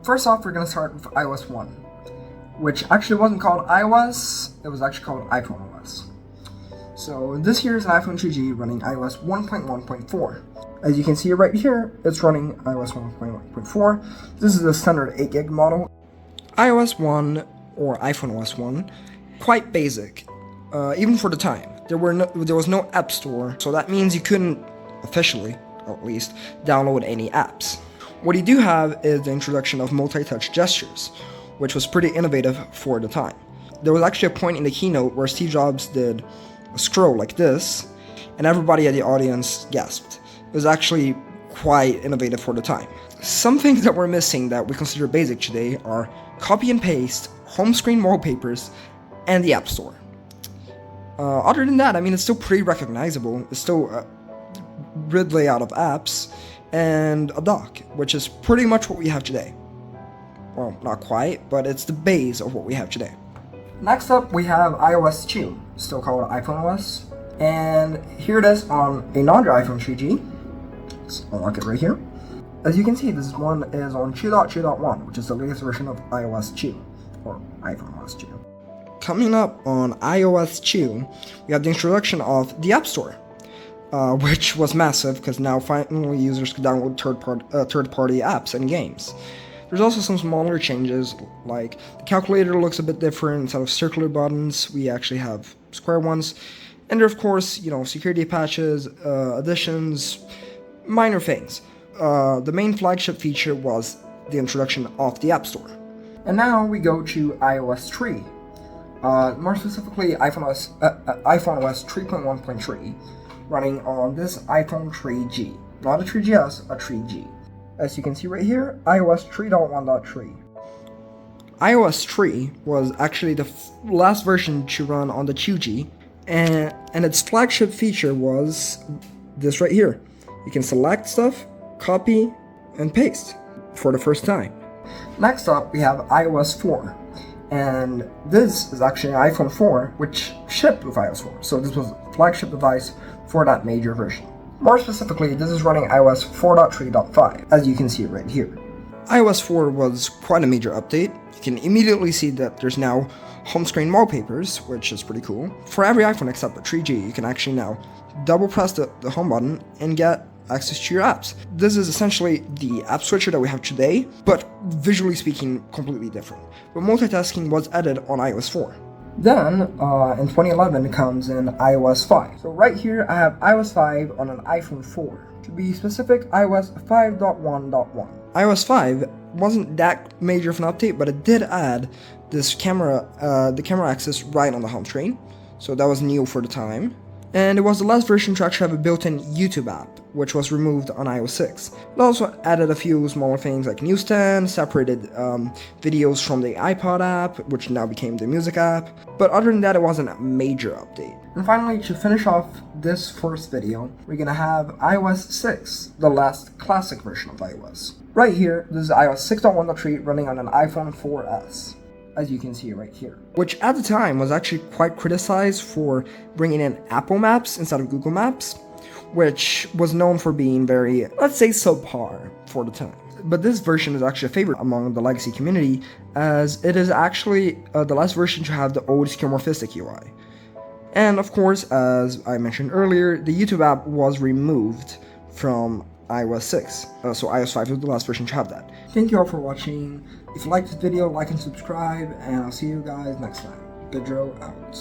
first off, we're going to start with iOS 1, which actually wasn't called iOS, it was actually called iPhone OS. So this here is an iPhone 3G running iOS 1.1.4. As you can see right here, it's running iOS 1.1.4. This is the standard 8GB model. iOS 1, or iPhone OS 1, quite basic, even for the time. There was no App Store, so that means you couldn't, officially, at least, download any apps. What you do have is the introduction of multi-touch gestures, which was pretty innovative for the time. There was actually a point in the keynote where Steve Jobs did a scroll like this, and everybody at the audience gasped. It was actually quite innovative for the time. Some things that we're missing that we consider basic today are copy and paste, home screen wallpapers, and the App Store. Other than that, I mean, it's still pretty recognizable. It's still a grid layout of apps, and a dock, which is pretty much what we have today. Well, not quite, but it's the base of what we have today. Next up, we have iOS 2, still called iPhone OS, and here it is on another iPhone 3G. Let's unlock it right here. As you can see, this one is on 2.2.1, which is the latest version of iOS 2, or iPhone OS 2. Coming up on iOS 2, we have the introduction of the App Store, which was massive because now finally users could download third-party apps and games. There's also some smaller changes, like the calculator looks a bit different. Instead of circular buttons, we actually have square ones. And there, of course, security patches, additions, minor things. The main flagship feature was the introduction of the App Store. And now we go to iOS 3. More specifically, iPhone OS 3.1.3, running on this iPhone 3G. Not a 3GS, a 3G. As you can see right here, iOS 3.1.3. iOS 3 was actually the last version to run on the 2G, and its flagship feature was this right here. You can select stuff, copy, and paste for the first time. Next up, we have iOS 4, and this is actually an iPhone 4, which shipped with iOS 4, so this was the flagship device for that major version. More specifically, this is running iOS 4.3.5, as you can see right here. iOS 4 was quite a major update. You can immediately see that there's now home screen wallpapers, which is pretty cool. For every iPhone except the 3G, you can actually now double press the home button and get access to your apps. This is essentially the app switcher that we have today, but visually speaking, completely different. But multitasking was added on iOS 4. Then, in 2011 comes in iOS 5. So right here, I have iOS 5 on an iPhone 4. To be specific, iOS 5.1.1. iOS 5 wasn't that major of an update, but it did add this camera, the camera access right on the home screen. So that was new for the time. And it was the last version to actually have a built-in YouTube app, which was removed on iOS 6. It also added a few smaller things like newsstand, separated videos from the iPod app, which now became the music app. But other than that, it wasn't a major update. And finally, to finish off this first video, we're gonna have iOS 6, the last classic version of iOS. Right here, this is iOS 6.1.3 running on an iPhone 4S. As you can see right here, which at the time was actually quite criticized for bringing in Apple Maps instead of Google Maps, which was known for being very, let's say, subpar for the time. But this version is actually a favorite among the legacy community, as it is actually the last version to have the old skeuomorphistic UI. And of course, as I mentioned earlier, the YouTube app was removed from iOS 6, so iOS 5 was the last version to have that. Thank you all for watching. If you liked this video, like and subscribe, and I'll see you guys next time. Pedro out.